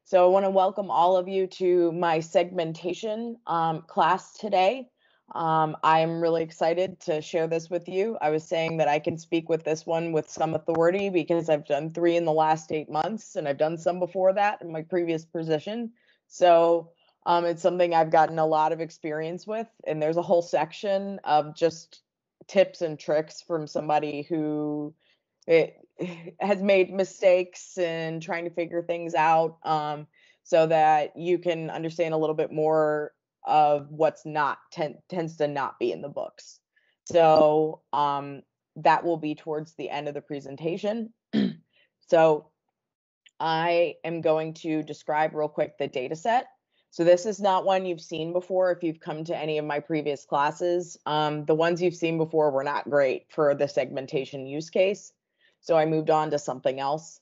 So I want to welcome all of you to my segmentation class today. I'm really excited to share this with you. I was saying that I can speak with this one with some authority because I've done 3 in the last 8 months, and I've done some before that in my previous position. So it's something I've gotten a lot of experience with, and there's a whole section of just tips and tricks from somebody who has made mistakes and trying to figure things out, so that you can understand a little bit more of what's not tends to not be in the books. So that will be towards the end of the presentation. So I am going to describe real quick the data set. So this is not one you've seen before if you've come to any of my previous classes. The ones you've seen before were not great for the segmentation use case. So I moved on to something else.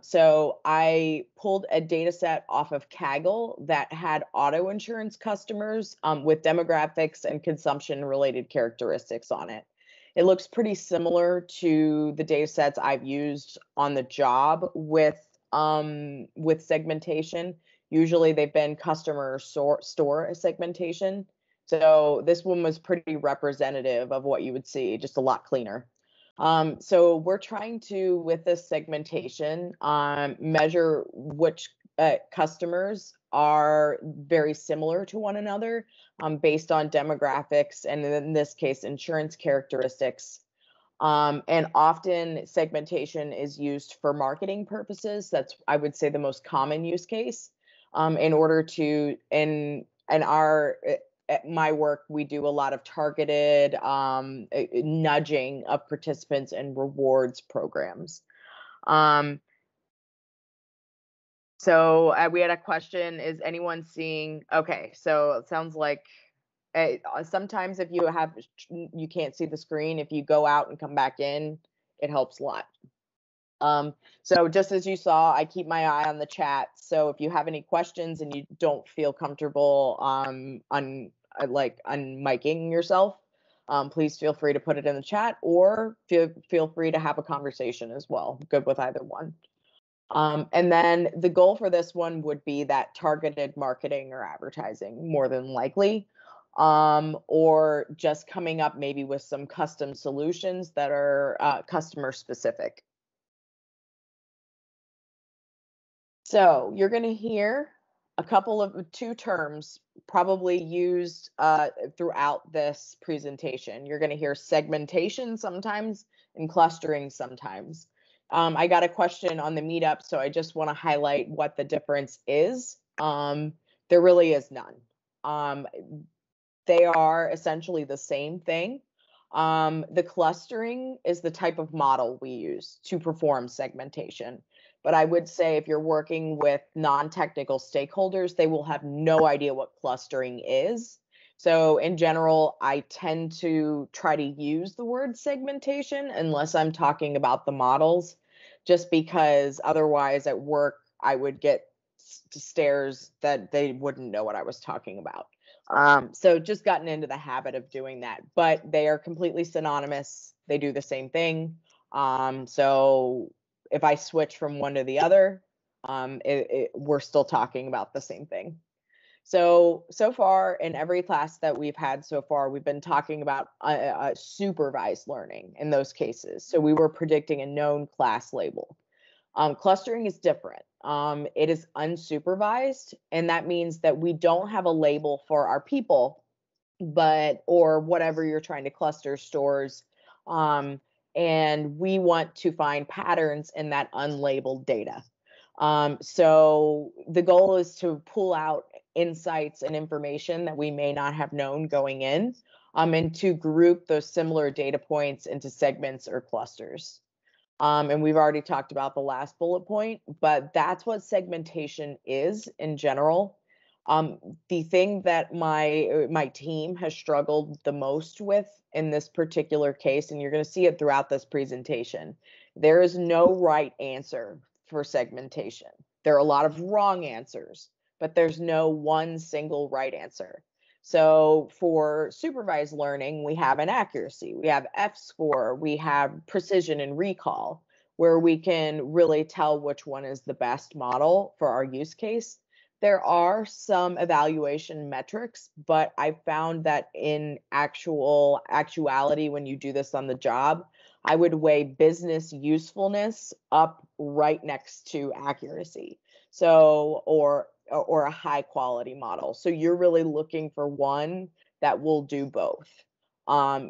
So I pulled a data set off of Kaggle that had auto insurance customers with demographics and consumption related characteristics on it. It looks pretty similar to the data sets I've used on the job with segmentation. Usually they've been customer store segmentation. So this one was pretty representative of what you would see, just a lot cleaner. So we're trying to, with this segmentation, measure which customers are very similar to one another based on demographics and in this case, insurance characteristics. And often segmentation is used for marketing purposes. That's, I would say, the most common use case. In order to, at my work, we do a lot of targeted nudging of participants and rewards programs. So we had a question, is anyone seeing, okay, so it sounds like sometimes if you can't see the screen, if you go out and come back in, it helps a lot. So just as you saw, I keep my eye on the chat. So if you have any questions and you don't feel comfortable unmiking yourself, please feel free to put it in the chat, or feel free to have a conversation as well. Good with either one. And then the goal for this one would be that targeted marketing or advertising, more than likely, or just coming up maybe with some custom solutions that are customer specific. So you're going to hear a couple of two terms probably used throughout this presentation. You're going to hear segmentation sometimes and clustering sometimes. I got a question on the meetup, so I just want to highlight what the difference is. There really is none. They are essentially the same thing. The clustering is the type of model we use to perform segmentation. But I would say if you're working with non-technical stakeholders, they will have no idea what clustering is. So in general, I tend to try to use the word segmentation unless I'm talking about the models, just because otherwise at work, I would get stares that they wouldn't know what I was talking about. So just gotten into the habit of doing that, but they are completely synonymous. They do the same thing. So if I switch from one to the other, we're still talking about the same thing. So far in every class that we've had so far, we've been talking about supervised learning in those cases. So we were predicting a known class label. Clustering is different. It is unsupervised, and that means that we don't have a label for our people, or whatever you're trying to cluster stores. And we want to find patterns in that unlabeled data. So the goal is to pull out insights and information that we may not have known going in, and to group those similar data points into segments or clusters. And we've already talked about the last bullet point, but that's what segmentation is in general. The thing that my team has struggled the most with in this particular case, and you're going to see it throughout this presentation, there is no right answer for segmentation. There are a lot of wrong answers, but there's no one single right answer. So for supervised learning, we have an accuracy, we have F-score, we have precision and recall. where we can really tell which one is the best model for our use case. There are some evaluation metrics, but I found that in actuality, when you do this on the job, I would weigh business usefulness up right next to accuracy. So, or a high quality model. So you're really looking for one that will do both.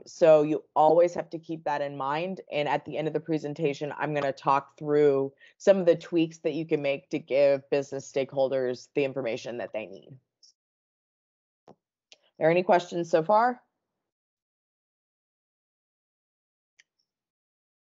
So you always have to keep that in mind. And at the end of the presentation, I'm going to talk through some of the tweaks that you can make to give business stakeholders the information that they need. Are there any questions so far?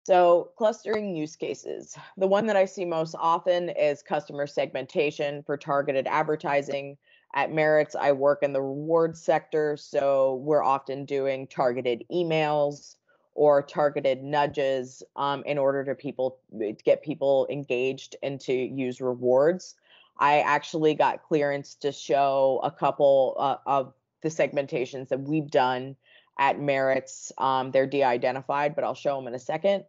So clustering use cases. The one that I see most often is customer segmentation for targeted advertising. At Merits, I work in the reward sector, so we're often doing targeted emails or targeted nudges in order to get people engaged and to use rewards. I actually got clearance to show a couple of the segmentations that we've done at Merits. They're de-identified, but I'll show them in a second.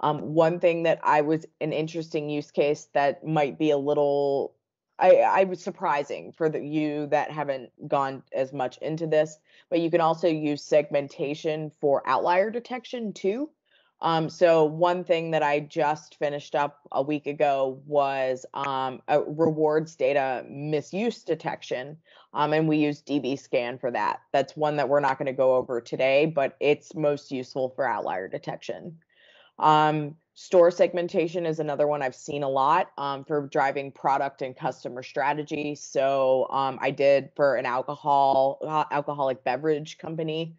One thing that an interesting use case that might be a little, I was surprising for you that haven't gone as much into this, but you can also use segmentation for outlier detection too. So one thing that I just finished up a week ago was a rewards data misuse detection, and we use DB-scan for that. That's one that we're not going to go over today, but it's most useful for outlier detection. Store segmentation is another one I've seen a lot for driving product and customer strategy. So I did for an alcoholic beverage company.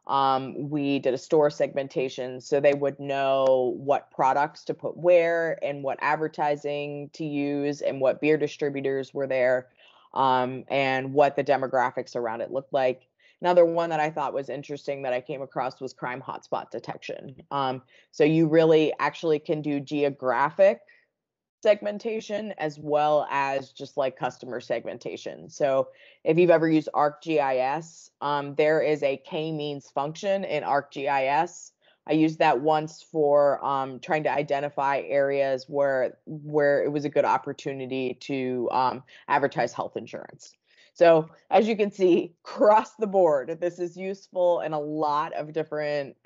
We did a store segmentation so they would know what products to put where and what advertising to use and what beer distributors were there and what the demographics around it looked like. Another one that I thought was interesting that I came across was crime hotspot detection. So you really actually can do geographic segmentation as well as just like customer segmentation. So if you've ever used ArcGIS, there is a Kmeans function in ArcGIS. I used that once for trying to identify areas where it was a good opportunity to advertise health insurance. So as you can see, across the board, this is useful in a lot of different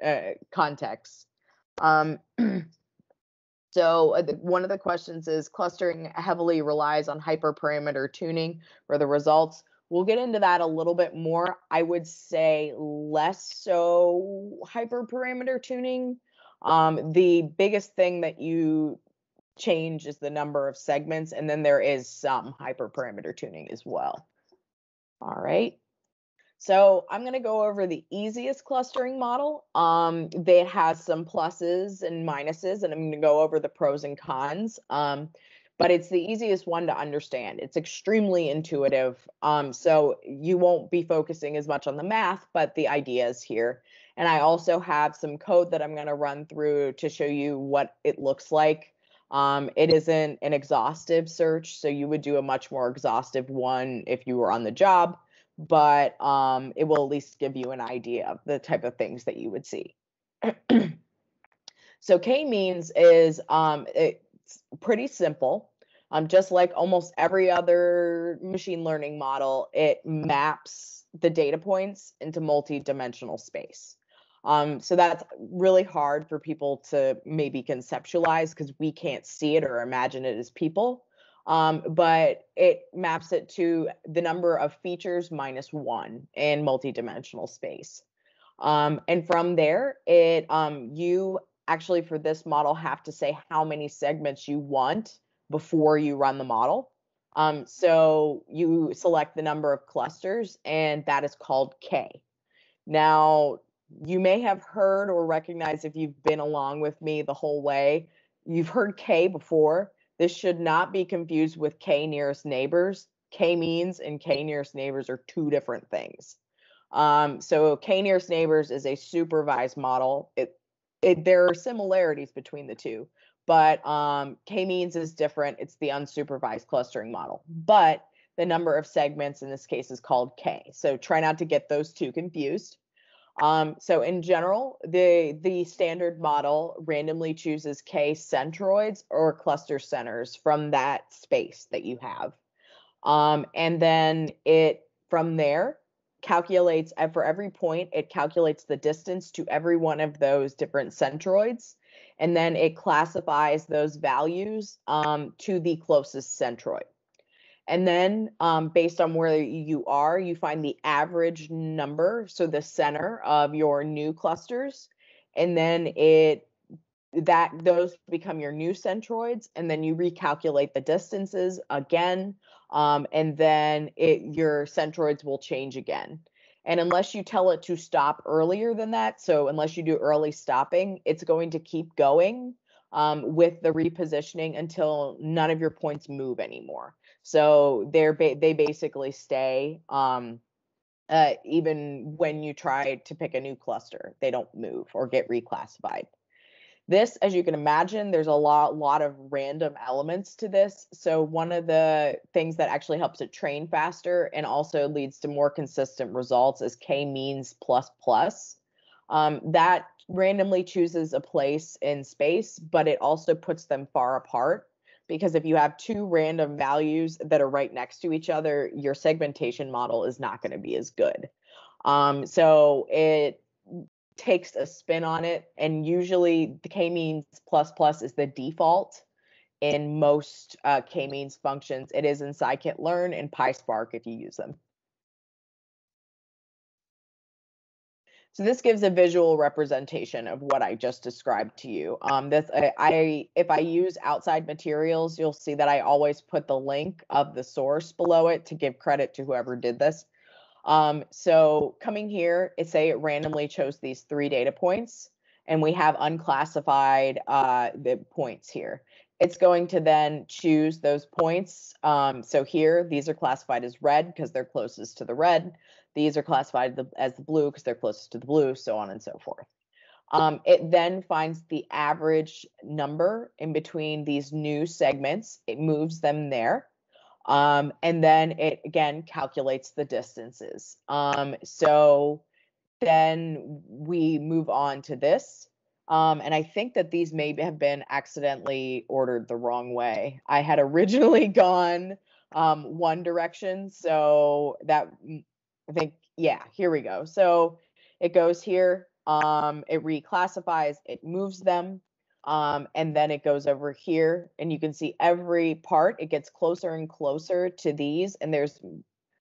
contexts. So one of the questions is clustering heavily relies on hyperparameter tuning for the results. We'll get into that a little bit more. I would say less so hyperparameter tuning. The biggest thing that you change is the number of segments, and then there is some hyperparameter tuning as well. All right. So I'm going to go over the easiest clustering model. That has some pluses and minuses, and I'm going to go over the pros and cons. But it's the easiest one to understand. It's extremely intuitive. So you won't be focusing as much on the math, but the ideas here. And I also have some code that I'm going to run through to show you what it looks like. It isn't an exhaustive search, so you would do a much more exhaustive one if you were on the job, but it will at least give you an idea of the type of things that you would see. So K-means is it's pretty simple. Just like almost every other machine learning model, it maps the data points into multi-dimensional space. So that's really hard for people to maybe conceptualize because we can't see it or imagine it as people. But it maps it to the number of features minus one in multi-dimensional space. And from there, you actually for this model have to say how many segments you want before you run the model. So you select the number of clusters, and that is called K. Now, you may have heard or recognized if you've been along with me the whole way, you've heard K before. This should not be confused with K nearest neighbors. K-means and K nearest neighbors are two different things. So K nearest neighbors is a supervised model. There are similarities between the two, but K-means is different. It's the unsupervised clustering model, but the number of segments in this case is called K. So try not to get those two confused. So in general, the standard model randomly chooses K centroids or cluster centers from that space that you have. And then it, from there, calculates, for every point, it calculates the distance to every one of those different centroids. And then it classifies those values to the closest centroid. And then based on where you are, you find the average number, so the center of your new clusters. And then those become your new centroids, and then you recalculate the distances again, and then your centroids will change again. And unless you tell it to stop earlier than that, so unless you do early stopping, it's going to keep going with the repositioning until none of your points move anymore. So they basically stay even when you try to pick a new cluster, they don't move or get reclassified. This, as you can imagine, there's a lot of random elements to this. So one of the things that actually helps it train faster and also leads to more consistent results is Kmeans++. That randomly chooses a place in space, but it also puts them far apart, because if you have two random values that are right next to each other, your segmentation model is not going to be as good. So it takes a spin on it, and usually the Kmeans++ is the default in most Kmeans functions. It is in scikit-learn and PySpark if you use them. So this gives a visual representation of what I just described to you. If I use outside materials, you'll see that I always put the link of the source below it to give credit to whoever did this. So coming here, it randomly chose these 3 data points, and we have unclassified the points here. It's going to then choose those points. So here, these are classified as red because they're closest to the red. These are classified as the blue because they're closest to the blue, so on and so forth. It then finds the average number in between these new segments. It moves them there. And then it again calculates the distances. So then we move on to this. And I think that these may have been accidentally ordered the wrong way. I had originally gone one direction, so that, I think, yeah, here we go. So it goes here, it reclassifies, it moves them, and then it goes over here, and you can see every part, it gets closer and closer to these, and there's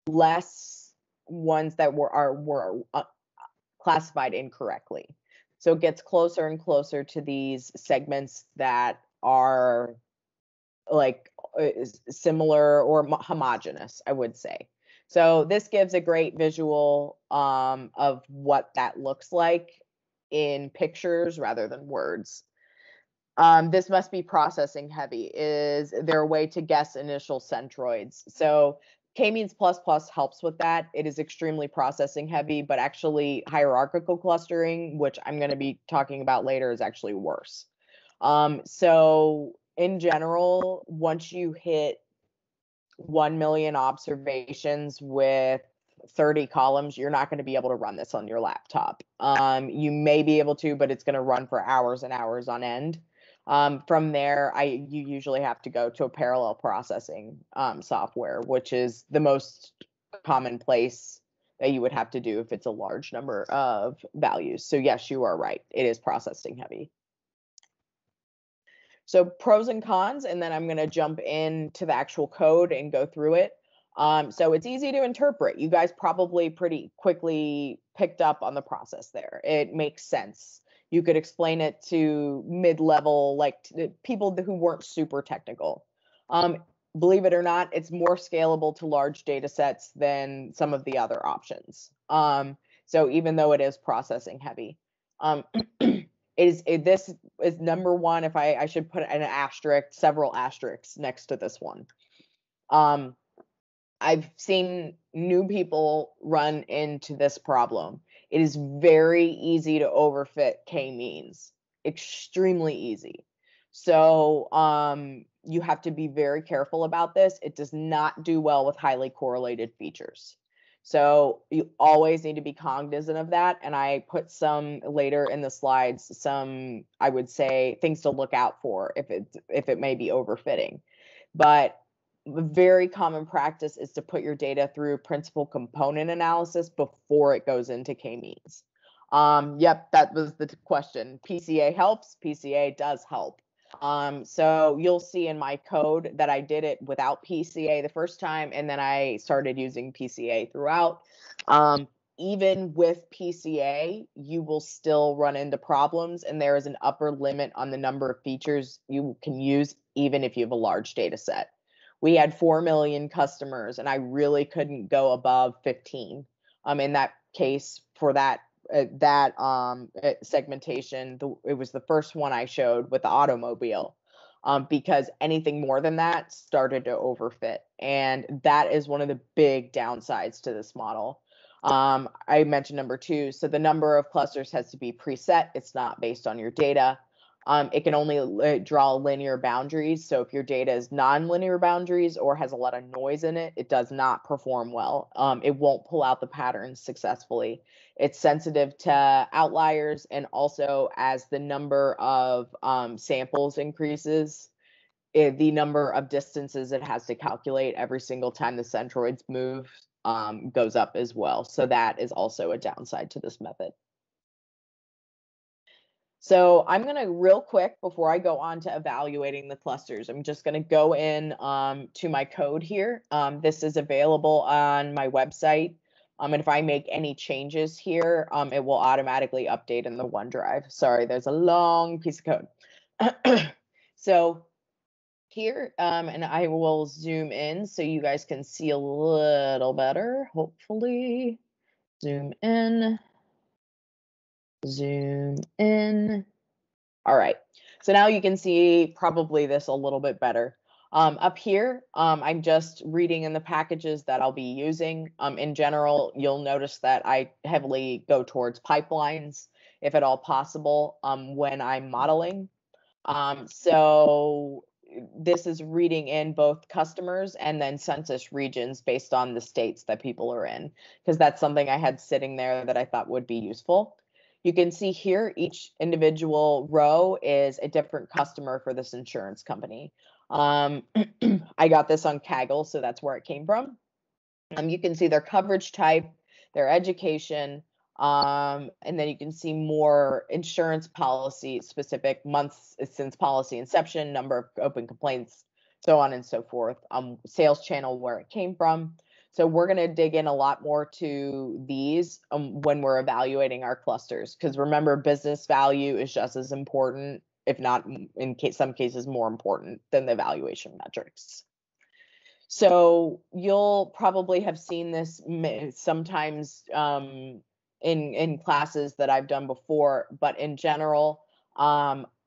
less ones that were classified incorrectly. So it gets closer and closer to these segments that are like similar or homogeneous, I would say. So this gives a great visual of what that looks like in pictures rather than words. This must be processing heavy. Is there a way to guess initial centroids? So Kmeans++ helps with that. It is extremely processing heavy, but actually hierarchical clustering, which I'm going to be talking about later, is actually worse. So in general, once you hit 1 million observations with 30 columns, you're not going to be able to run this on your laptop. You may be able to, but it's going to run for hours and hours on end. From there, you usually have to go to a parallel processing software, which is the most common place that you would have to do if it's a large number of values. So yes, you are right. It is processing heavy. So pros and cons, and then I'm going to jump into the actual code and go through it. So it's easy to interpret. You guys probably pretty quickly picked up on the process there. It makes sense. You could explain it to mid-level, like people who weren't super technical. Believe it or not, it's more scalable to large data sets than some of the other options. So even though it is processing heavy, this is number one. If I should put an asterisk, several asterisks next to this one. I've seen new people run into this problem. It is very easy to overfit K-means, extremely easy. So you have to be very careful about this. It does not do well with highly correlated features. So you always need to be cognizant of that. And I put some later in the slides, some, I would say, things to look out for if it may be overfitting. But a very common practice is to put your data through principal component analysis before it goes into Kmeans. Yep, that was the question. PCA helps. PCA does help. So you'll see in my code that I did it without PCA the first time, and then I started using PCA throughout. Even with PCA, you will still run into problems, and there is an upper limit on the number of features you can use, even if you have a large data set. We had 4 million customers, and I really couldn't go above 15. In that case, for that segmentation, it was the first one I showed with the automobile, because anything more than that started to overfit, and that is one of the big downsides to this model. I mentioned number 2, so the number of clusters has to be preset. It's not based on your data. It can only draw linear boundaries. So if your data is non-linear boundaries or has a lot of noise in it, it does not perform well. It won't pull out the patterns successfully. It's sensitive to outliers, and also as the number of samples increases, the number of distances it has to calculate every single time the centroids move goes up as well. So that is also a downside to this method. So I'm going to real quick, before I go on to evaluating the clusters, I'm just going to go in to my code here. This is available on my website. And if I make any changes here, it will automatically update in the OneDrive. Sorry, there's a long piece of code. So here, and I will zoom in so you guys can see a little better, hopefully. Zoom in. Zoom in. All right, so now you can see probably this a little bit better. Up here, I'm just reading in the packages that I'll be using. In general, you'll notice that I heavily go towards pipelines, if at all possible, when I'm modeling. So this is reading in both customers and then census regions based on the states that people are in, because that's something I had sitting there that I thought would be useful. You can see here, each individual row is a different customer for this insurance company. I got this on Kaggle, so that's where it came from. You can see their coverage type, their education, and then you can see more insurance policy specific, months since policy inception, number of open complaints, so on and so forth, sales channel, where it came from. So we're going to dig in a lot more to these when we're evaluating our clusters, because remember, business value is just as important, if not in some cases more important, than the evaluation metrics. So you'll probably have seen this sometimes in classes that I've done before, but in general,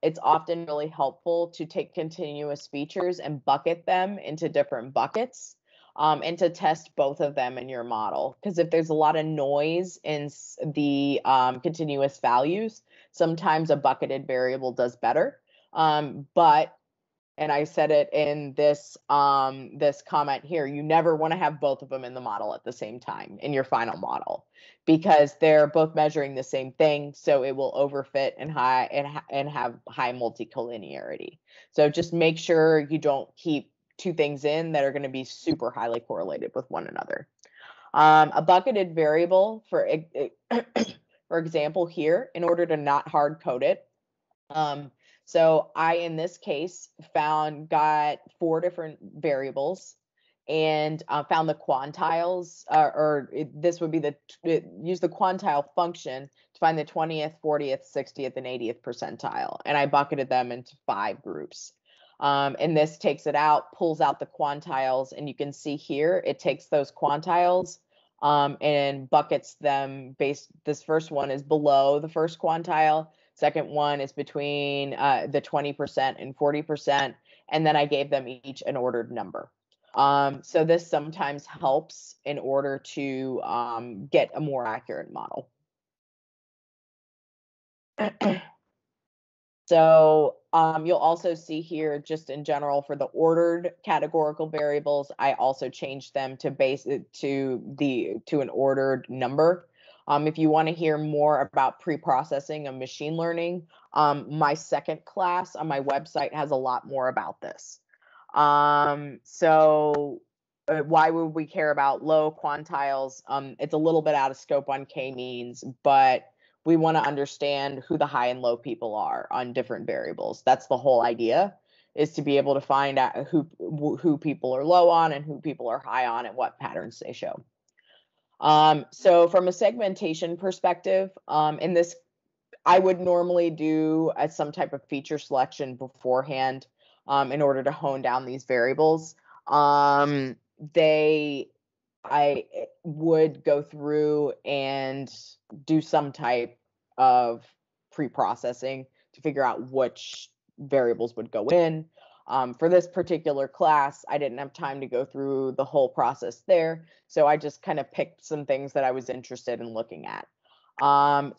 it's often really helpful to take continuous features and bucket them into different buckets, and to test both of them in your model. Because if there's a lot of noise in the continuous values, sometimes a bucketed variable does better. But and I said it in this this comment here, you never want to have both of them in the model at the same time in your final model, because they're both measuring the same thing, so it will overfit and have high multicollinearity. So just make sure you don't keep two things in that are going to be super highly correlated with one another. A bucketed variable, for example here, in order to not hard code it, so I, in this case, got 4 different variables, and found the quantiles, this would be use the quantile function to find the 20th, 40th, 60th, and 80th percentile. And I bucketed them into 5 groups. And this takes it out, pulls out the quantiles, and you can see here, it takes those quantiles and buckets them this first one is below the first quantile. Second one is between the 20% and 40%, and then I gave them each an ordered number. So this sometimes helps in order to get a more accurate model. So you'll also see here, just in general, for the ordered categorical variables, I also changed them to base it to an ordered number. If you want to hear more about pre-processing and machine learning, my second class on my website has a lot more about this. Why would we care about low quantiles? It's a little bit out of scope on Kmeans, but we want to understand who the high and low people are on different variables. That's the whole idea, is to be able to find out who people are low on and who people are high on and what patterns they show. So from a segmentation perspective, in this, I would normally do some type of feature selection beforehand in order to hone down these variables. I would go through and do some type of pre-processing to figure out which variables would go in. For this particular class, I didn't have time to go through the whole process there, so I just kind of picked some things that I was interested in looking at. I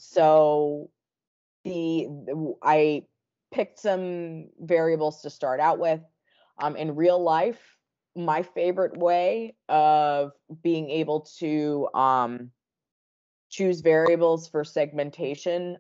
picked some variables to start out with. In real life, my favorite way of being able to choose variables for segmentation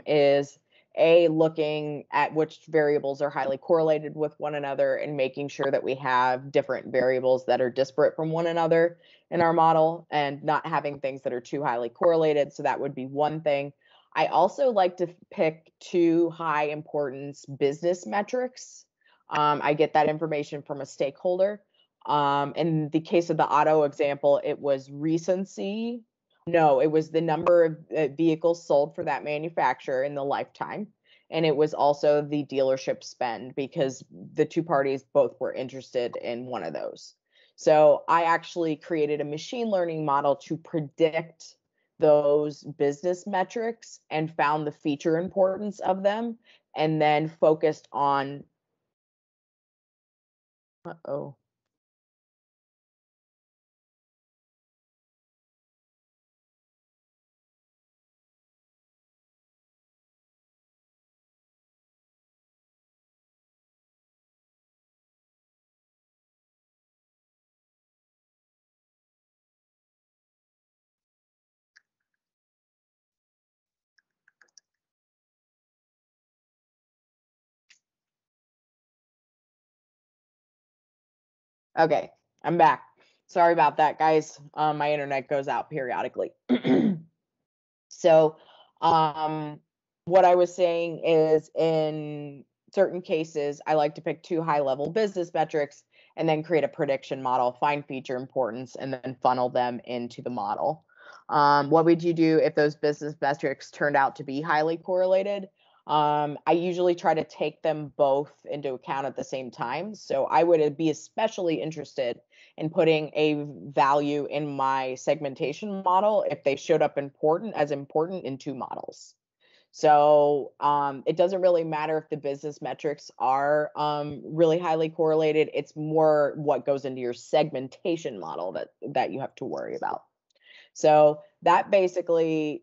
is looking at which variables are highly correlated with one another and making sure that we have different variables that are disparate from one another in our model and not having things that are too highly correlated. So that would be one thing. I also like to pick two high importance business metrics. I get that information from a stakeholder. In the case of the auto example, it was recency. No, it was the number of vehicles sold for that manufacturer in the lifetime. And it was also the dealership spend, because the two parties both were interested in one of those. So I actually created a machine learning model to predict those business metrics and found the feature importance of them, and then focused on, okay, I'm back. Sorry about that, guys. My internet goes out periodically. So, what I was saying is, in certain cases, I like to pick two high-level business metrics and then create a prediction model, find feature importance, and then funnel them into the model. What would you do if those business metrics turned out to be highly correlated? I usually try to take them both into account at the same time. So I would be especially interested in putting a value in my segmentation model if they showed up as important in two models. So it doesn't really matter if the business metrics are really highly correlated. It's more what goes into your segmentation model that you have to worry about. So that basically,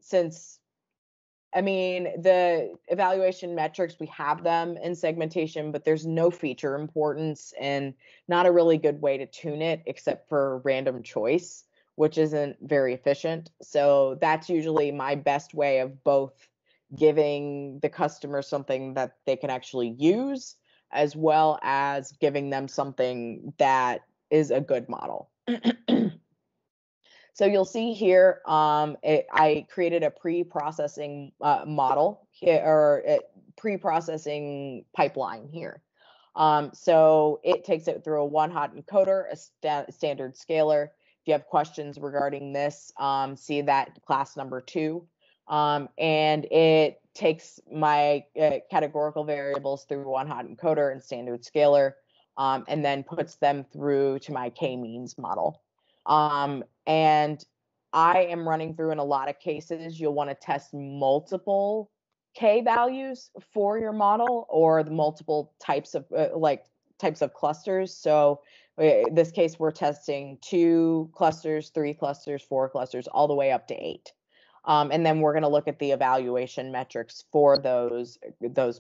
the evaluation metrics, we have them in segmentation, but there's no feature importance and not a really good way to tune it except for random choice, which isn't very efficient. So that's usually my best way of both giving the customer something that they can actually use, as well as giving them something that is a good model. So you'll see here, I created a pre-processing model here, or pre-processing pipeline here. So it takes it through a one-hot encoder, a standard scaler. If you have questions regarding this, see that class number 2. And it takes my categorical variables through one-hot encoder and standard scaler, and then puts them through to my K-means model. And I am running through, in a lot of cases, you'll want to test multiple K values for your model, or the multiple types of clusters. So in this case, we're testing 2 clusters, 3 clusters, 4 clusters, all the way up to 8. And then we're going to look at the evaluation metrics for those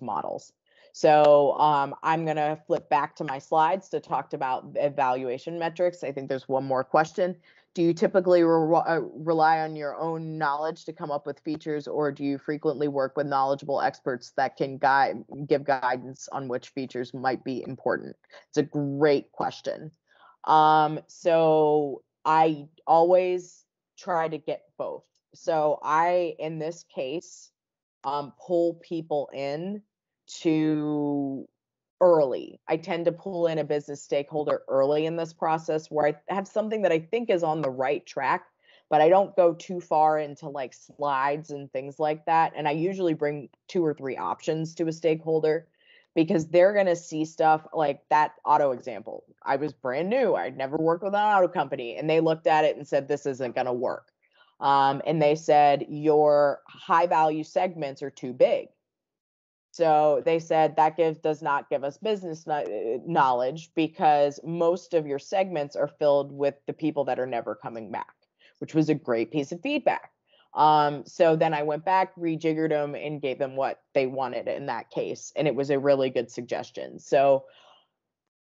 models. So I'm going to flip back to my slides to talk about evaluation metrics. I think there's one more question. Do you typically rely on your own knowledge to come up with features, or do you frequently work with knowledgeable experts that can give guidance on which features might be important? It's a great question. So I always try to get both. So in this case, pull people in to early. I tend to pull in a business stakeholder early in this process where I have something that I think is on the right track, but I don't go too far into like slides and things like that. And I usually bring 2 or 3 options to a stakeholder because they're going to see stuff like that auto example. I was brand new. I'd never worked with an auto company, and they looked at it and said, this isn't going to work. And they said, your high value segments are too big. So they said that does not give us business knowledge because most of your segments are filled with the people that are never coming back, which was a great piece of feedback. So then I went back, rejiggered them, and gave them what they wanted in that case. And it was a really good suggestion. So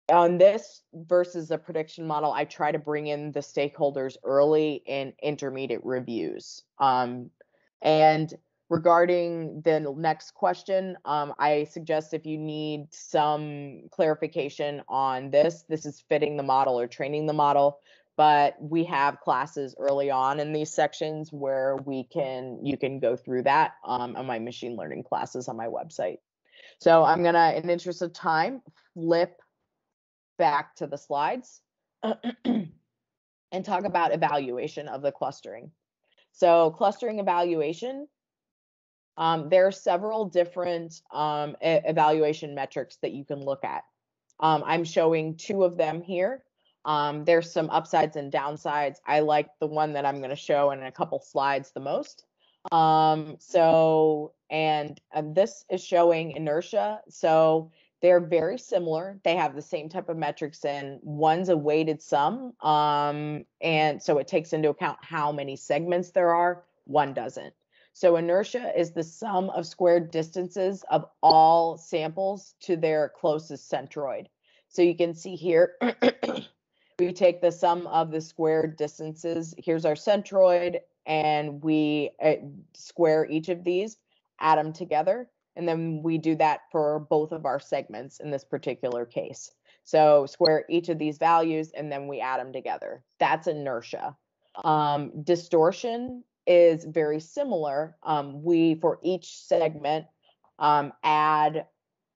on this versus a prediction model, I try to bring in the stakeholders early in intermediate reviews. And regarding the next question, I suggest if you need some clarification on this is fitting the model or training the model, but we have classes early on in these sections where you can go through that on my machine learning classes on my website. So I'm gonna, in the interest of time, flip back to the slides and talk about evaluation of the clustering. So clustering evaluation, there are several different evaluation metrics that you can look at. I'm showing 2 of them here. There's some upsides and downsides. I like the one that I'm going to show in a couple slides the most. This is showing inertia. So they're very similar. They have the same type of metrics, and one's a weighted sum. And so it takes into account how many segments there are. One doesn't. So inertia is the sum of squared distances of all samples to their closest centroid. So you can see here, we take the sum of the squared distances. Here's our centroid, and we square each of these, add them together, and then we do that for both of our segments in this particular case. So square each of these values, and then we add them together. That's inertia. Distortion is very similar. We, for each segment, find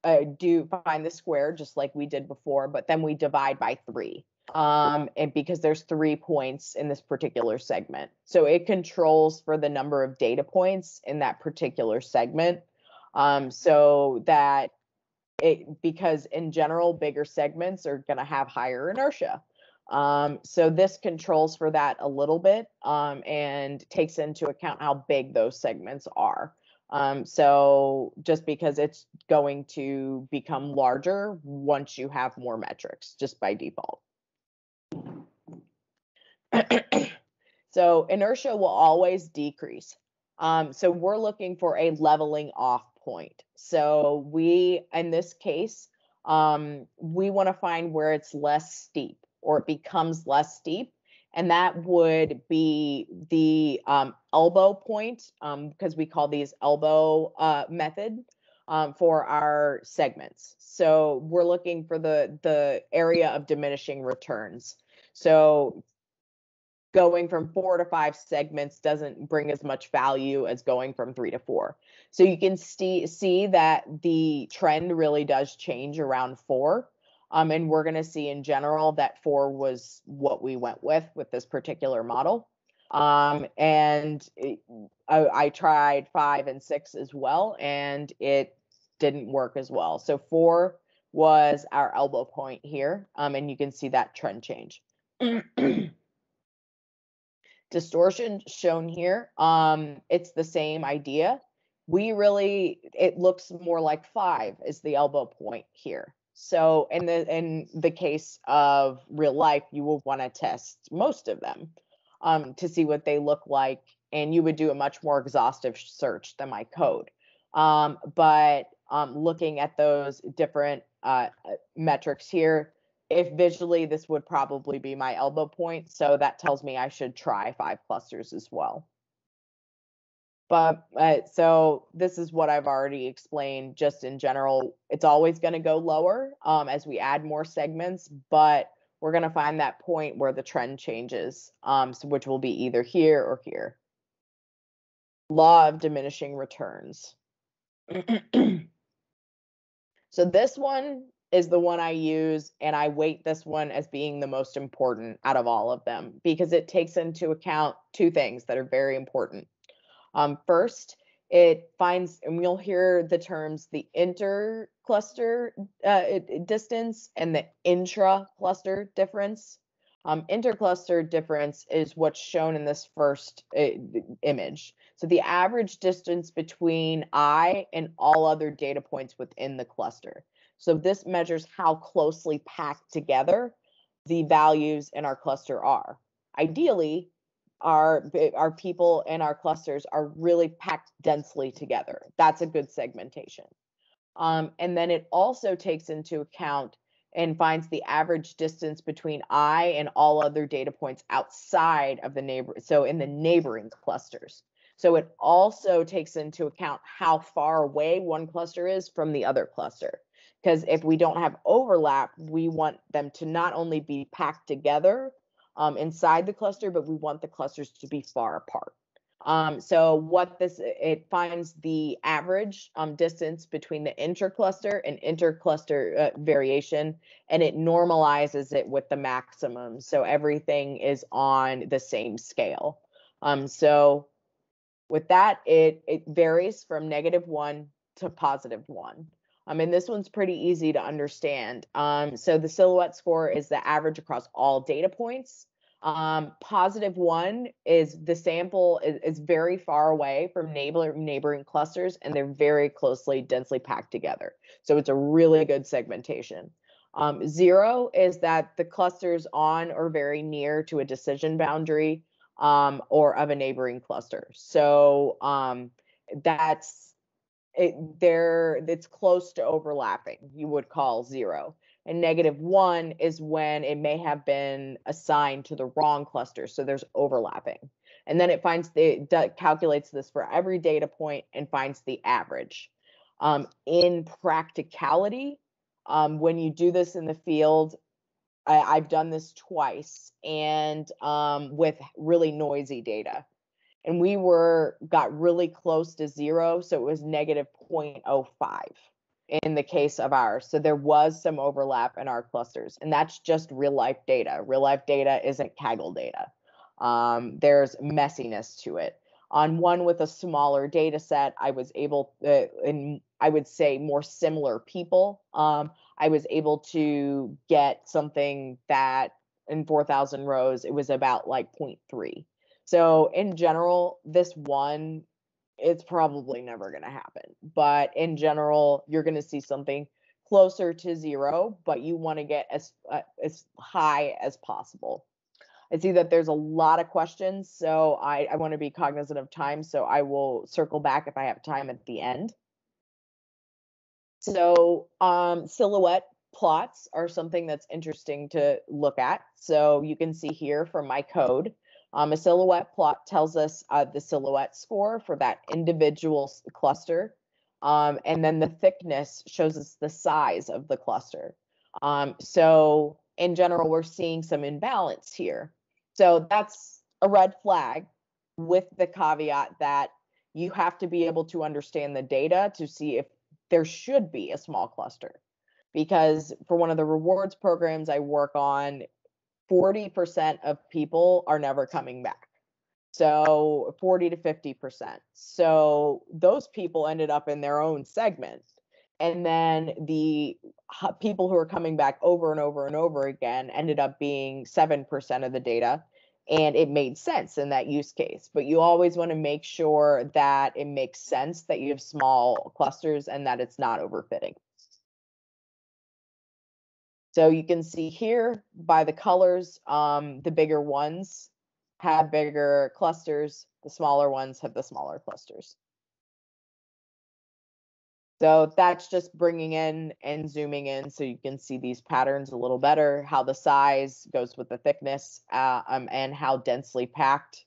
the square just like we did before, but then we divide by 3. And because there's 3 points in this particular segment. So it controls for the number of data points in that particular segment. So that because in general, bigger segments are going to have higher inertia. So this controls for that a little bit and takes into account how big those segments are. So just because it's going to become larger once you have more metrics, just by default. So inertia will always decrease. So we're looking for a leveling off point. So in this case, we want to find where it's less steep or it becomes less steep. And that would be the elbow point, because we call these elbow method for our segments. So we're looking for the area of diminishing returns. So going from 4 to 5 segments doesn't bring as much value as going from 3 to 4. So you can see that the trend really does change around 4. And we're going to see in general that 4 was what we went with this particular model. I tried 5 and 6 as well, and it didn't work as well. So 4 was our elbow point here, and you can see that trend change. Distortion shown here. It's the same idea. It looks more like 5 is the elbow point here. So in the case of real life, you will want to test most of them to see what they look like and you would do a much more exhaustive search than my code. But looking at those different metrics here, if visually, this would probably be my elbow point. So that tells me I should try 5 clusters as well. But so this is what I've already explained. Just in general, it's always going to go lower as we add more segments, but we're going to find that point where the trend changes, which will be either here or here. Law of diminishing returns. So this one is the one I use, and I weight this one as being the most important out of all of them because it takes into account 2 things that are very important. First, it finds, and we'll hear the terms, the inter-cluster distance and the intra-cluster difference. Inter-cluster difference is what's shown in this first image. So the average distance between I and all other data points within the cluster. So this measures how closely packed together the values in our cluster are. Ideally, our people and our clusters are really packed densely together. That's a good segmentation. And then it also takes into account and finds the average distance between I and all other data points outside of the neighbor, so in the neighboring clusters. So it also takes into account how far away one cluster is from the other cluster. Because if we don't have overlap, we want them to not only be packed together inside the cluster, but we want the clusters to be far apart. So what it finds the average distance between the intercluster and intercluster variation, and it normalizes it with the maximum. So everything is on the same scale. So with that, it varies from -1 to +1. And this one's pretty easy to understand. So the silhouette score is the average across all data points. +1 is the sample is very far away from neighboring clusters, and they're very closely, densely packed together. So it's a really good segmentation. 0 is that the cluster's on or very near to a decision boundary or of a neighboring cluster. So it's close to overlapping, you would call 0. And -1 is when it may have been assigned to the wrong cluster, so there's overlapping. And then it calculates this for every data point and finds the average. In practicality, when you do this in the field, I've done this twice, and with really noisy data. And we got really close to 0, so it was -0.05 in the case of ours. So there was some overlap in our clusters, and that's just real life data. Real life data isn't Kaggle data. There's messiness to it. On one with a smaller data set, I was able, and I would say more similar people, I was able to get something that in 4,000 rows, it was about like 0.3. So in general, this one, it's probably never going to happen. But in general, you're going to see something closer to 0, but you want to get as high as possible. I see that there's a lot of questions, so I want to be cognizant of time, so I will circle back if I have time at the end. So silhouette plots are something that's interesting to look at. So you can see here from my code, a silhouette plot tells us the silhouette score for that individual cluster. And then the thickness shows us the size of the cluster. So in general, we're seeing some imbalance here. So that's a red flag, with the caveat that you have to be able to understand the data to see if there should be a small cluster. Because for one of the rewards programs I work on, 40% of people are never coming back. So 40 to 50%. So those people ended up in their own segment. And then the people who are coming back over and over and over again ended up being 7% of the data. And it made sense in that use case. But you always want to make sure that it makes sense that you have small clusters and that it's not overfitting. So you can see here by the colors, the bigger ones have bigger clusters, The smaller ones have the smaller clusters. So that's just bringing in and zooming in so you can see these patterns a little better, how the size goes with the thickness, and how densely packed.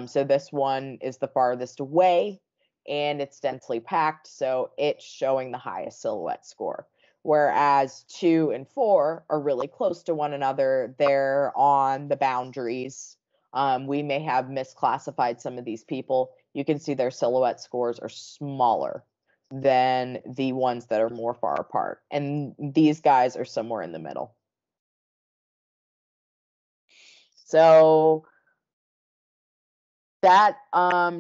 So this one is the farthest away and it's densely packed, so it's showing the highest silhouette score. Whereas 2 and 4 are really close to one another. They're on the boundaries. We may have misclassified some of these people. You can see their silhouette scores are smaller than the ones that are more far apart. And these guys are somewhere in the middle. So that,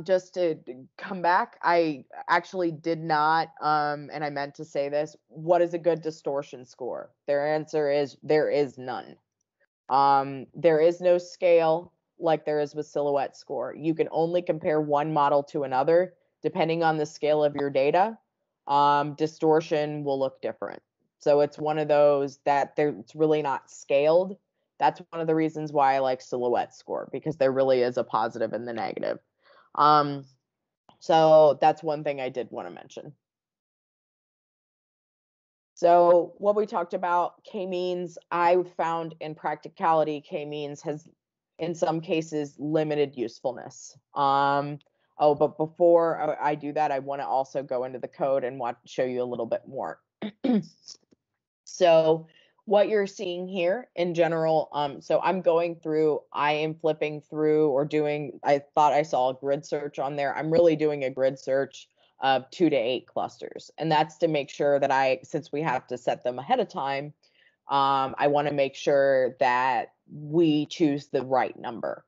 just to come back, I actually did not, and I meant to say this, what is a good distortion score? Their answer is there is none. There is no scale like there is with silhouette score. You can only compare one model to another depending on the scale of your data. Distortion will look different. So it's one of those that it's really not scaled. That's one of the reasons why I like silhouette score, because there really is a positive and the negative. So that's one thing I did want to mention. So what we talked about, K-means, I found in practicality, K-means has, in some cases, limited usefulness. But before I do that, I want to also go into the code and show you a little bit more. So what you're seeing here in general, so I'm going through, I am flipping through or doing, I thought I saw a grid search on there. I'm really doing a grid search of 2 to 8 clusters. And that's to make sure that since we have to set them ahead of time, I want to make sure that we choose the right number.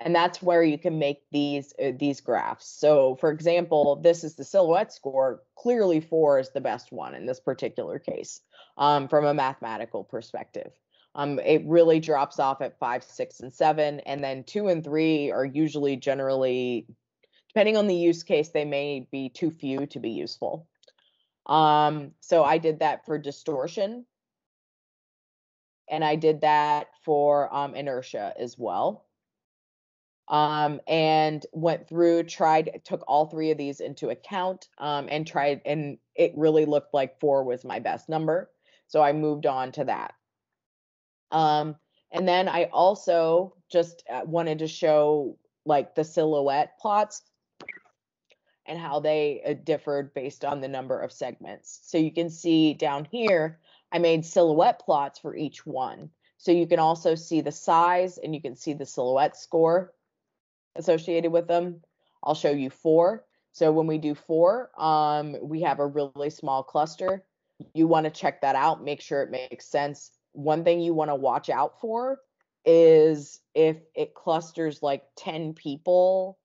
And that's where you can make these graphs. So for example, this is the silhouette score. Clearly 4 is the best one in this particular case, from a mathematical perspective. It really drops off at 5, 6, and 7, and then 2 and 3 are usually generally, depending on the use case, they may be too few to be useful. So I did that for distortion, and I did that for inertia as well. And went through, took all 3 of these into account, and tried, and it really looked like 4 was my best number. So I moved on to that. And then I also just wanted to show like the silhouette plots and how they differed based on the number of segments. So you can see down here, I made silhouette plots for each one. So you can also see the size and you can see the silhouette score associated with them. I'll show you 4. So when we do 4, we have a really small cluster. You want to check that out, make sure it makes sense. One thing you want to watch out for is if it clusters like 10 people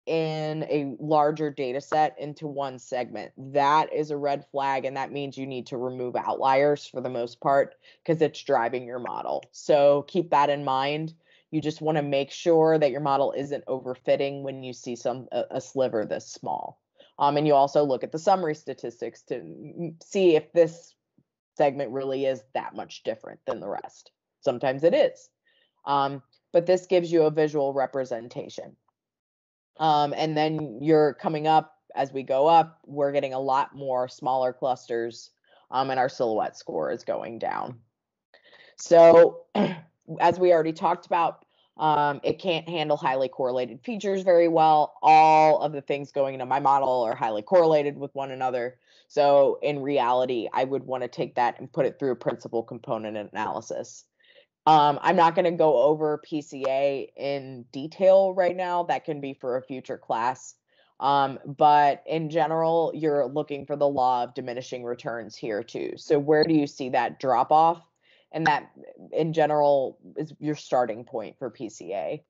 in a larger data set into one segment. That is a red flag, and that means you need to remove outliers for the most part because it's driving your model. So keep that in mind. You just want to make sure that your model isn't overfitting when you see a sliver this small. And you also look at the summary statistics to see if this segment really is that much different than the rest. Sometimes it is. But this gives you a visual representation. And then you're coming up, as we go up, we're getting a lot more smaller clusters, and our silhouette score is going down. So as we already talked about, it can't handle highly correlated features very well. All of the things going into my model are highly correlated with one another. So in reality, I would want to take that and put it through a principal component analysis. I'm not going to go over PCA in detail right now. That can be for a future class. But in general, you're looking for the law of diminishing returns here too. So where do you see that drop off? And that in general is your starting point for PCA.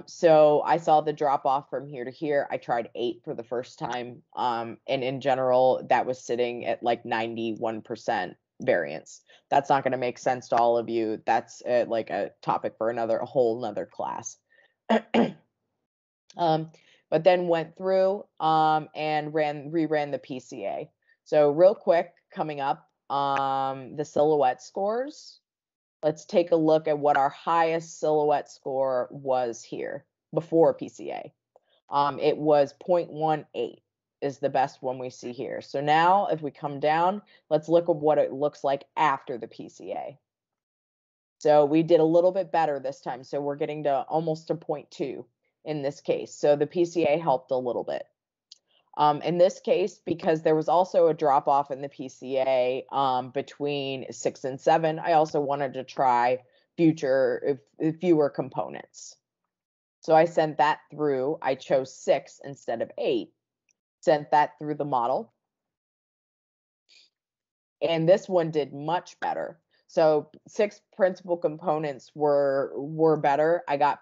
So I saw the drop off from here to here. I tried 8 for the first time. And in general, that was sitting at like 91% variance. That's not going to make sense to all of you. That's like a topic for a whole nother class. But then went through and reran the PCA. So real quick, coming up, the silhouette scores. Let's take a look at what our highest silhouette score was here before PCA. It was 0.18 is the best one we see here. So now if we come down, let's look at what it looks like after the PCA. So we did a little bit better this time. So we're getting to almost a 0.2 in this case. So the PCA helped a little bit. In this case, because there was also a drop off in the PCA between 6 and 7, I also wanted to try fewer components. So I sent that through. I chose 6 instead of 8, sent that through the model. And this one did much better. So 6 principal components were better. I got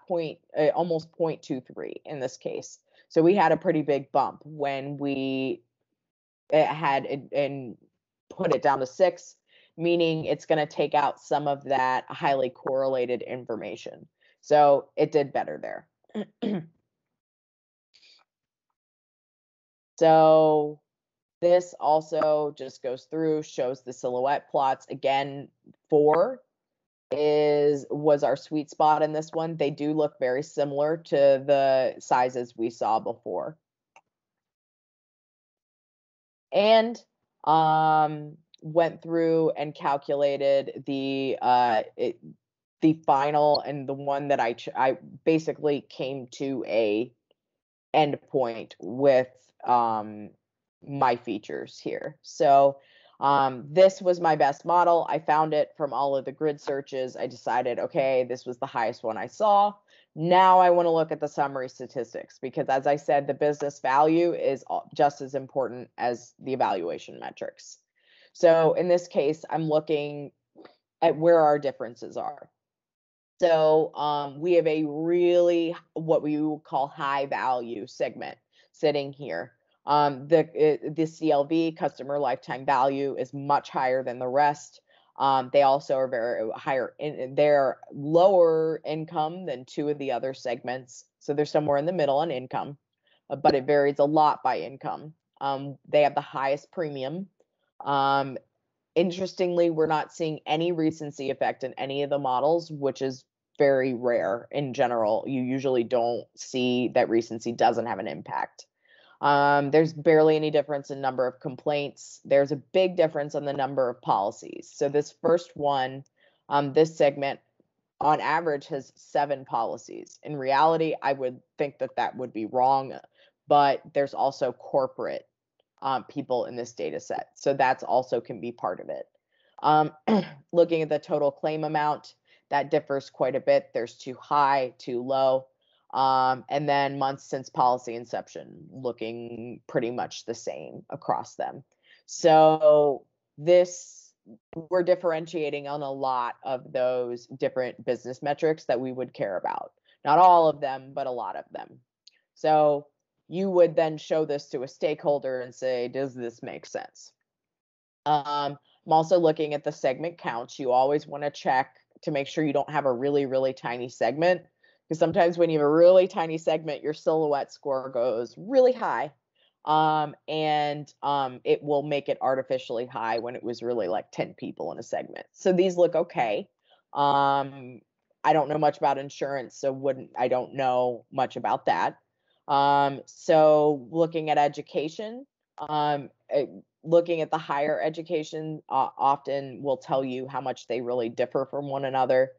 almost 0.23 in this case. So we had a pretty big bump when we had and put it down to 6, meaning it's going to take out some of that highly correlated information. So it did better there. So this also just goes through, shows the silhouette plots. Again, 4 was our sweet spot in this one. They do look very similar to the sizes we saw before. And went through and calculated the final, and the one that I basically came to a endpoint with my features here. So this was my best model. I found it from all of the grid searches. I decided, okay, this was the highest one I saw. Now I want to look at the summary statistics, because as I said, the business value is just as important as the evaluation metrics. So in this case, I'm looking at where our differences are. So we have a really, what we would call high value segment sitting here. The CLV, customer lifetime value, is much higher than the rest. They also are very higher, they're lower income than 2 of the other segments. So they're somewhere in the middle on income, but it varies a lot by income. They have the highest premium. Interestingly, we're not seeing any recency effect in any of the models, which is very rare in general. You usually don't see that recency doesn't have an impact. There's barely any difference in number of complaints. There's a big difference on the number of policies. So this first one, this segment on average has 7 policies. In reality, I would think that that would be wrong, but there's also corporate people in this data set. So that's also can be part of it. Looking at the total claim amount, that differs quite a bit. There's too high, too low. And then months since policy inception, looking pretty much the same across them. So we're differentiating on a lot of those different business metrics that we would care about. Not all of them, but a lot of them. So you would then show this to a stakeholder and say, does this make sense? I'm also looking at the segment counts. You always want to check to make sure you don't have a really, really tiny segment, because sometimes when you have a really tiny segment, your silhouette score goes really high, and it will make it artificially high when it was really like 10 people in a segment. So these look okay. I don't know much about insurance, so I don't know much about that. So looking at education, looking at the higher education often will tell you how much they really differ from one another.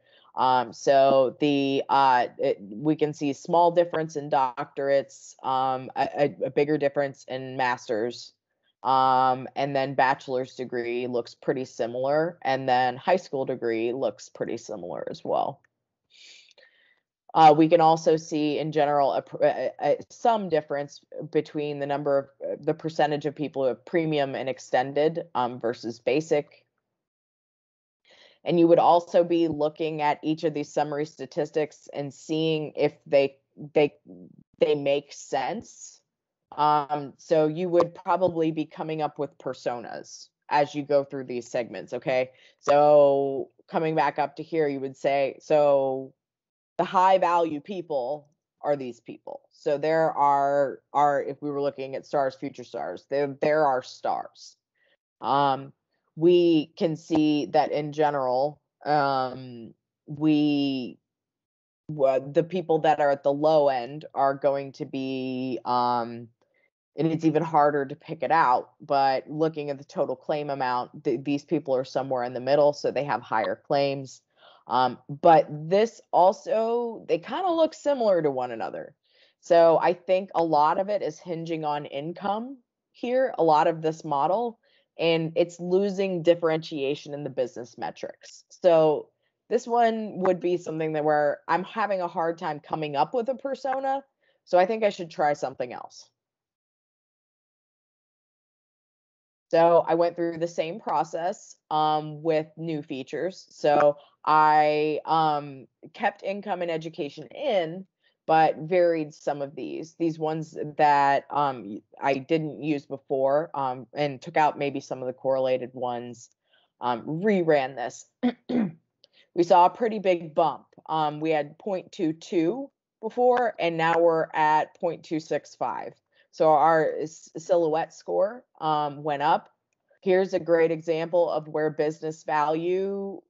So we can see small difference in doctorates, a bigger difference in masters, and then bachelor's degree looks pretty similar, and then high school degree looks pretty similar as well. We can also see in general some difference between the percentage of people who have premium and extended versus basic. And you would also be looking at each of these summary statistics and seeing if they make sense. So you would probably be coming up with personas as you go through these segments. Okay, so coming back up to here, you would say, so the high value people are these people. So there are if we were looking at stars, future stars, there are stars. We can see that in general, we the people that are at the low end are going to be, and it's even harder to pick it out, but looking at the total claim amount, these people are somewhere in the middle, so they have higher claims. But this also, they kind of look similar to one another. So I think a lot of it is hinging on income here, a lot of this model, and it's losing differentiation in the business metrics. So this one would be something that where I'm having a hard time coming up with a persona, so I think I should try something else. So I went through the same process with new features. So I kept income and education in, but varied some of these ones that I didn't use before, and took out maybe some of the correlated ones, reran this. We saw a pretty big bump. We had 0.22 before, and now we're at 0.265. So our silhouette score went up. Here's a great example of where business value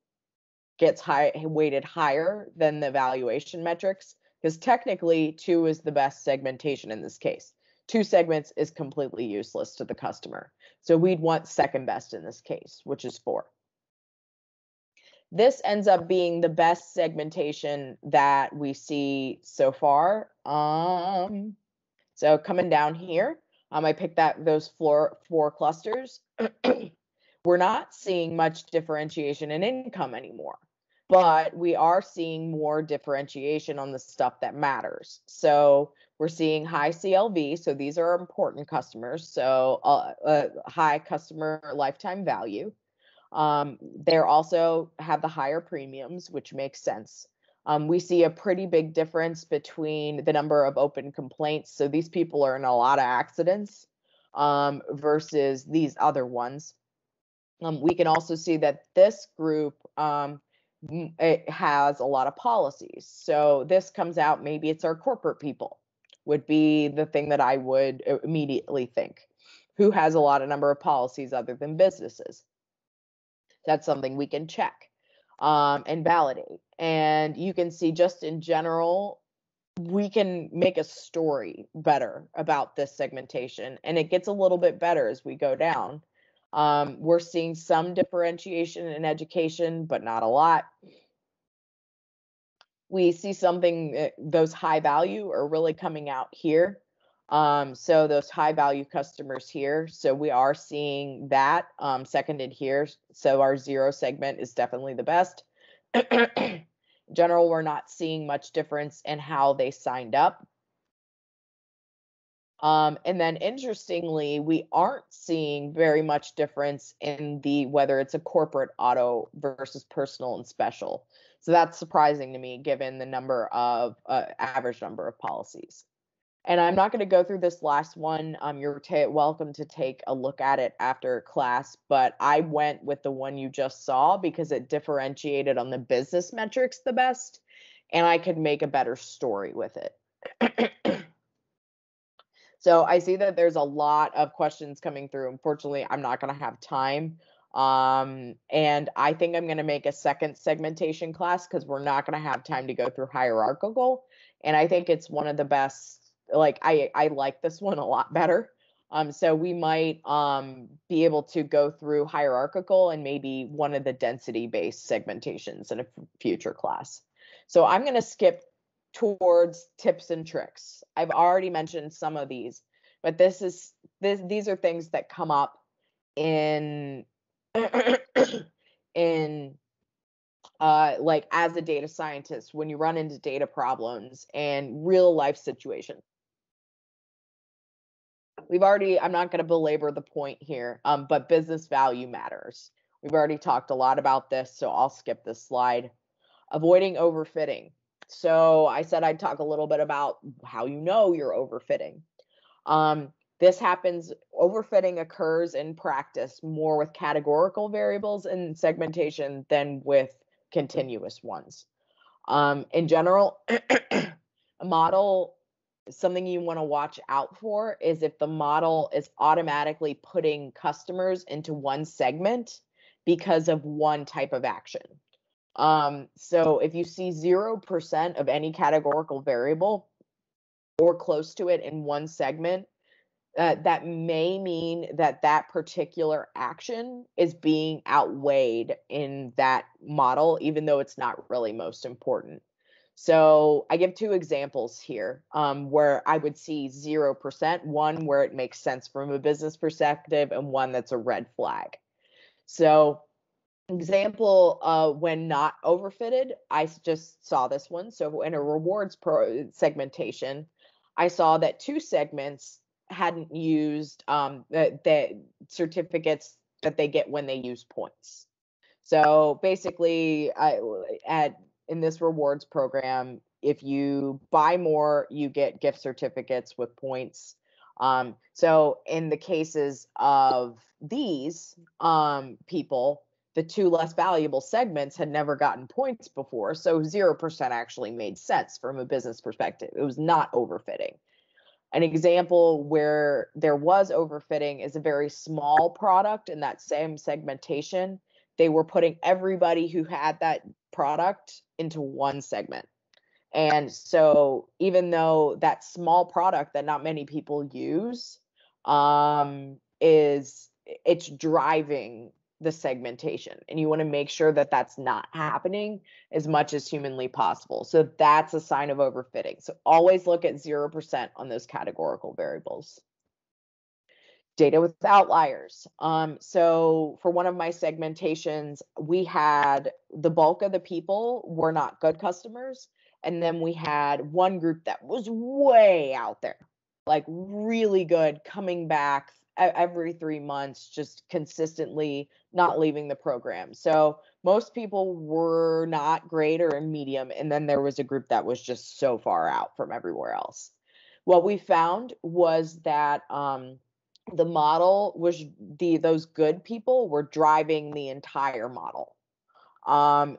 gets weighted higher than the valuation metrics, because technically 2 is the best segmentation in this case. 2 segments is completely useless to the customer. So we'd want second best in this case, which is 4. This ends up being the best segmentation that we see so far. So coming down here, I picked those 4 clusters. We're not seeing much differentiation in income anymore, but we are seeing more differentiation on the stuff that matters. So we're seeing high CLV, so these are important customers, so high customer lifetime value. They also have the higher premiums, which makes sense. We see a pretty big difference between the number of open complaints. So these people are in a lot of accidents versus these other ones. We can also see that this group, it has a lot of policies. So this comes out, maybe it's our corporate people, would be the thing that I would immediately think. Who has a lot of number of policies other than businesses? That's something we can check and validate. And you can see just in general, we can make a story better about this segmentation, and it gets a little bit better as we go down. We're seeing some differentiation in education, but not a lot. We see something, those high value are really coming out here. So those high value customers here. So we are seeing that seconded here. So our 0 segment is definitely the best. In general, we're not seeing much difference in how they signed up. And then interestingly, we aren't seeing very much difference in whether it's a corporate auto versus personal and special. So that's surprising to me, given the number of average number of policies. And I'm not going to go through this last one. You're welcome to take a look at it after class, but I went with the one you just saw because it differentiated on the business metrics the best, and I could make a better story with it. So I see that there's a lot of questions coming through. Unfortunately, I'm not going to have time. And I think I'm going to make a second segmentation class because we're not going to have time to go through hierarchical. And I think it's one of the best, like I like this one a lot better. So we might be able to go through hierarchical and maybe one of the density-based segmentations in a future class. So I'm going to skip towards tips and tricks. I've already mentioned some of these, but these are things that come up in in like as a data scientist when you run into data problems and real life situations. I'm not going to belabor the point here, but business value matters. We've already talked a lot about this, so I'll skip this slide. Avoiding overfitting. So I said I'd talk a little bit about how you know you're overfitting. This happens, overfitting occurs in practice more with categorical variables in segmentation than with continuous ones. In general, a model, something you want to watch out for is if the model is automatically putting customers into one segment because of one type of action. So if you see 0% of any categorical variable or close to it in one segment, that may mean that that particular action is being outweighed in that model, even though it's not really most important. So I give two examples here where I would see 0%, one where it makes sense from a business perspective and one that's a red flag. So example, when not overfitted, I just saw this one. So in a rewards segmentation, I saw that two segments hadn't used the certificates that they get when they use points. So basically, in this rewards program, if you buy more, you get gift certificates with points. So in the cases of these people, the two less valuable segments had never gotten points before, so 0% actually made sense from a business perspective. It was not overfitting. An example where there was overfitting is a very small product in that same segmentation. They were putting everybody who had that product into one segment. And so even though that small product that not many people use it's driving the segmentation, and you want to make sure that that's not happening as much as humanly possible. So that's a sign of overfitting. So always look at 0% on those categorical variables. Data with outliers. So for one of my segmentations, we had the bulk of the people were not good customers. And then we had one group that was way out there, like really good, coming back every 3 months, just consistently not leaving the program. So most people were not great or medium. And then there was a group that was just so far out from everywhere else. What we found was that the model was those good people were driving the entire model.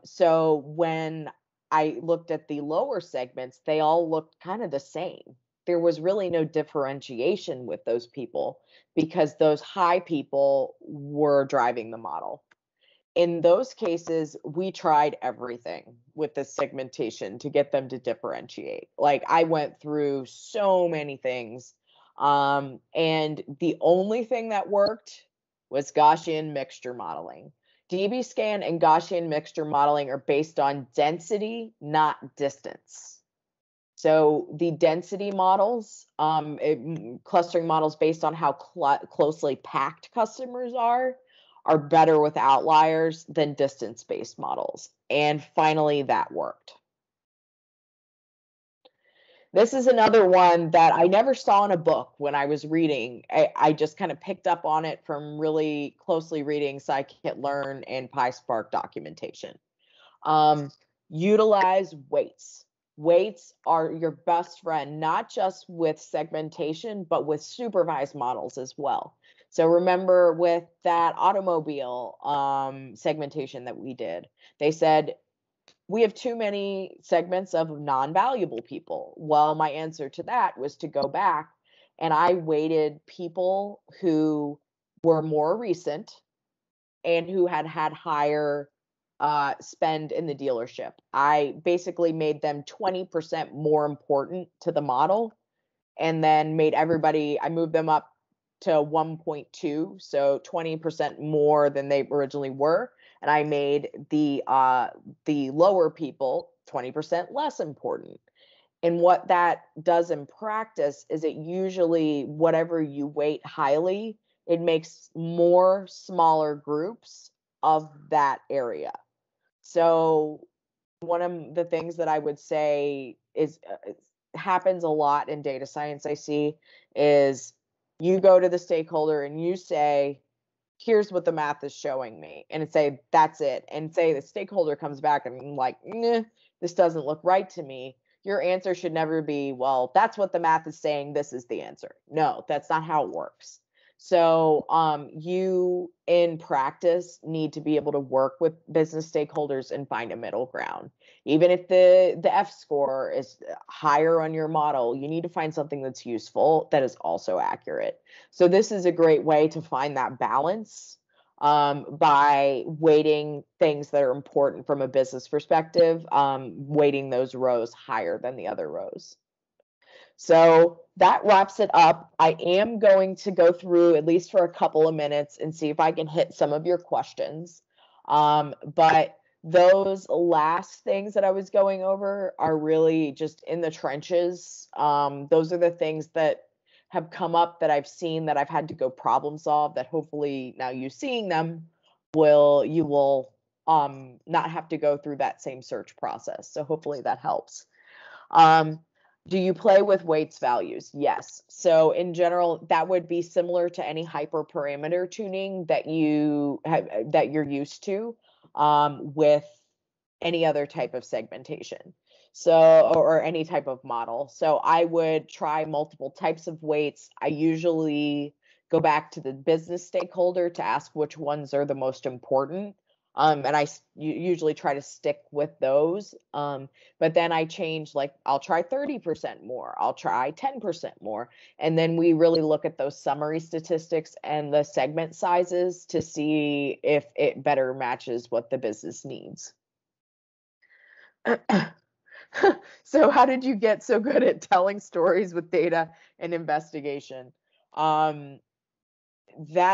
So when I looked at the lower segments, they all looked kind of the same. There was really no differentiation with those people because those high people were driving the model. In those cases, we tried everything with the segmentation to get them to differentiate. Like I went through so many things. And the only thing that worked was Gaussian mixture modeling. DBSCAN and Gaussian mixture modeling are based on density, not distance. So the density models, clustering models based on how closely packed customers are better with outliers than distance-based models. And finally, that worked. This is another one that I never saw in a book when I was reading. I just kind of picked up on it from really closely reading scikit-learn and PySpark documentation. Utilize weights. Weights are your best friend, not just with segmentation, but with supervised models as well. So remember with that automobile segmentation that we did, they said, we have too many segments of non-valuable people. Well, my answer to that was to go back and I weighted people who were more recent and who had had higher spend in the dealership. I basically made them 20% more important to the model and then made everybody, I moved them up to 1.2, so 20% more than they originally were. And I made the lower people 20% less important. And what that does in practice is it usually, whatever you weight highly, it makes more smaller groups of that area. So one of the things that I would say is happens a lot in data science I see is you go to the stakeholder and you say, here's what the math is showing me, and say, that's it. And say the stakeholder comes back and like, nah, this doesn't look right to me. Your answer should never be, well, that's what the math is saying, this is the answer. No, that's not how it works. So you in practice need to be able to work with business stakeholders and find a middle ground. Even if the F score is higher on your model, you need to find something that's useful that is also accurate. So this is a great way to find that balance by weighting things that are important from a business perspective, weighting those rows higher than the other rows. So that wraps it up. I am going to go through at least for a couple of minutes and see if I can hit some of your questions. But those last things that I was going over are really just in the trenches. Those are the things that have come up that I've seen that I've had to go problem solve, that hopefully now you seeing them you will not have to go through that same search process. So hopefully that helps. Do you play with weights values? Yes. So in general, that would be similar to any hyperparameter tuning that you're used to with any other type of segmentation. So, or any type of model. So I would try multiple types of weights. I usually go back to the business stakeholder to ask which ones are the most important. And I usually try to stick with those. But then I change, like, I'll try 30% more, I'll try 10% more. And then we really look at those summary statistics and the segment sizes to see if it better matches what the business needs. So how did you get so good at telling stories with data and investigation? That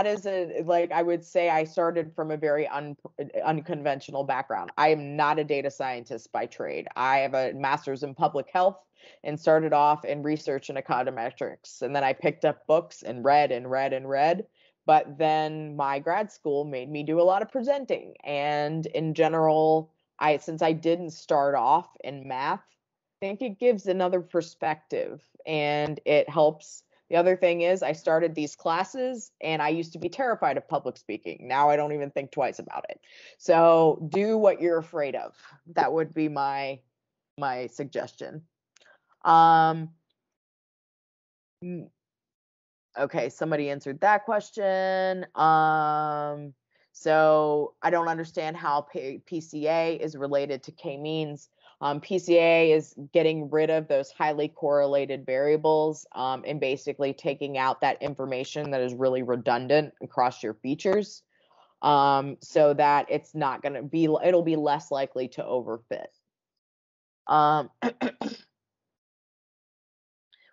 is I would say I started from a very unconventional background. I am not a data scientist by trade. I have a master's in public health and started off in research and econometrics. And then I picked up books and read and read and read. But then my grad school made me do a lot of presenting. And in general, since I didn't start off in math, I think it gives another perspective and it helps. The other thing is I started these classes and I used to be terrified of public speaking. Now I don't even think twice about it. So do what you're afraid of. That would be my suggestion. Okay, somebody answered that question. So I don't understand how PCA is related to Kmeans. PCA is getting rid of those highly correlated variables and basically taking out that information that is really redundant across your features so that it's not going to be, it'll be less likely to overfit.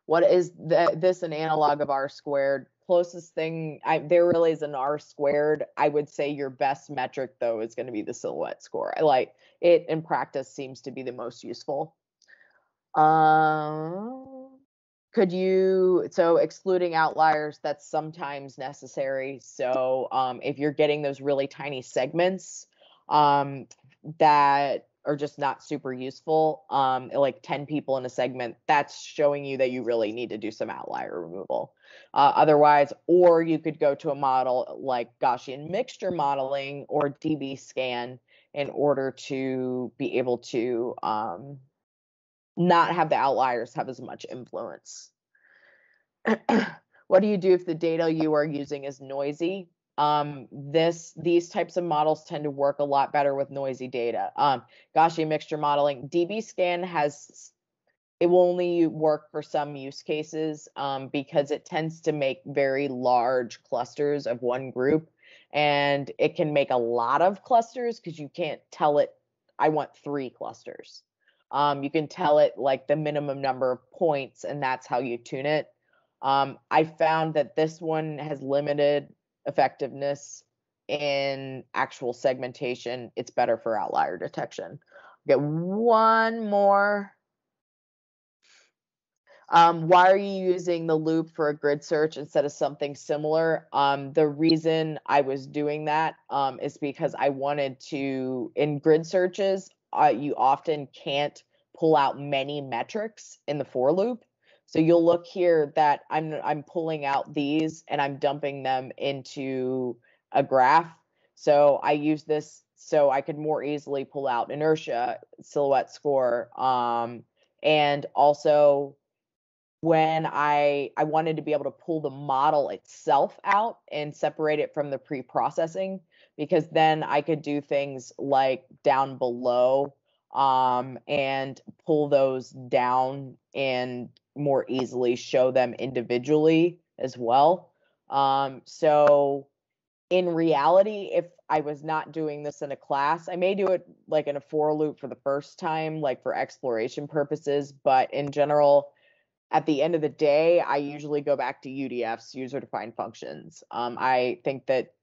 What is this an analog of R squared? Closest thing, there really is an R squared. I would say your best metric, though, is going to be the silhouette score. I like it in practice, seems to be the most useful. Could you, so excluding outliers, that's sometimes necessary. So if you're getting those really tiny segments that are just not super useful, like 10 people in a segment, that's showing you that you really need to do some outlier removal. Otherwise, or you could go to a model like Gaussian mixture modeling or DB scan in order to be able to not have the outliers have as much influence. What do you do if the data you are using is noisy? These types of models tend to work a lot better with noisy data. Gaussian mixture modeling, DB scan it will only work for some use cases because it tends to make very large clusters of one group, and it can make a lot of clusters because you can't tell it, I want 3 clusters. You can tell it like the minimum number of points, and that's how you tune it. I found that this one has limited effectiveness in actual segmentation. It's better for outlier detection. Get one more. Why are you using the loop for a grid search instead of something similar? The reason I was doing that is because I wanted to, in grid searches, you often can't pull out many metrics in the for loop. So you'll look here that I'm pulling out these and I'm dumping them into a graph. So I use this so I could more easily pull out inertia, silhouette score, and also when I wanted to be able to pull the model itself out and separate it from the pre-processing, because then I could do things like down below and pull those down and more easily show them individually as well. So In reality, if I was not doing this in a class, I may do it like in a for loop for the first time, like for exploration purposes, but in general, at the end of the day, I usually go back to UDFs, user defined functions. I think that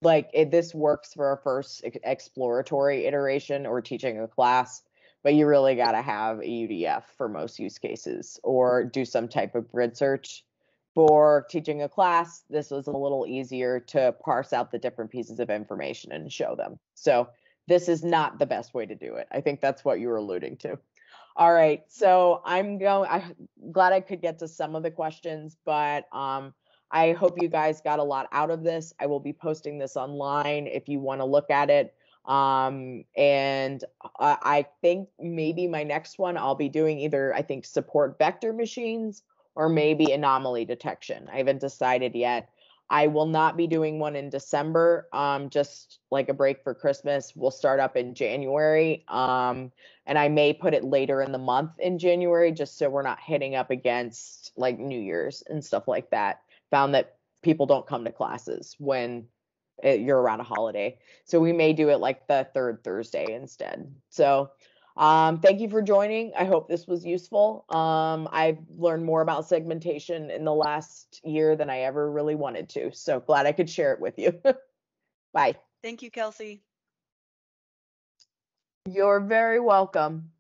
this works for a first exploratory iteration or teaching a class, but you really got to have a UDF for most use cases or do some type of grid search. For teaching a class, this was a little easier to parse out the different pieces of information and show them. So this is not the best way to do it. I think that's what you were alluding to. All right, so I'm glad I could get to some of the questions, but I hope you guys got a lot out of this. I will be posting this online if you want to look at it. And I think maybe my next one I'll be doing either, I think, support vector machines or maybe anomaly detection. I haven't decided yet. I will not be doing one in December, just like a break for Christmas. We'll start up in January. And I may put it later in the month in January, just so we're not hitting up against like New Year's and stuff like that. Found that people don't come to classes when you're around a holiday. So we may do it like the third Thursday instead. So thank you for joining. I hope this was useful. I've learned more about segmentation in the last year than I ever really wanted to. So glad I could share it with you. Bye. Thank you, Kelsey. You're very welcome.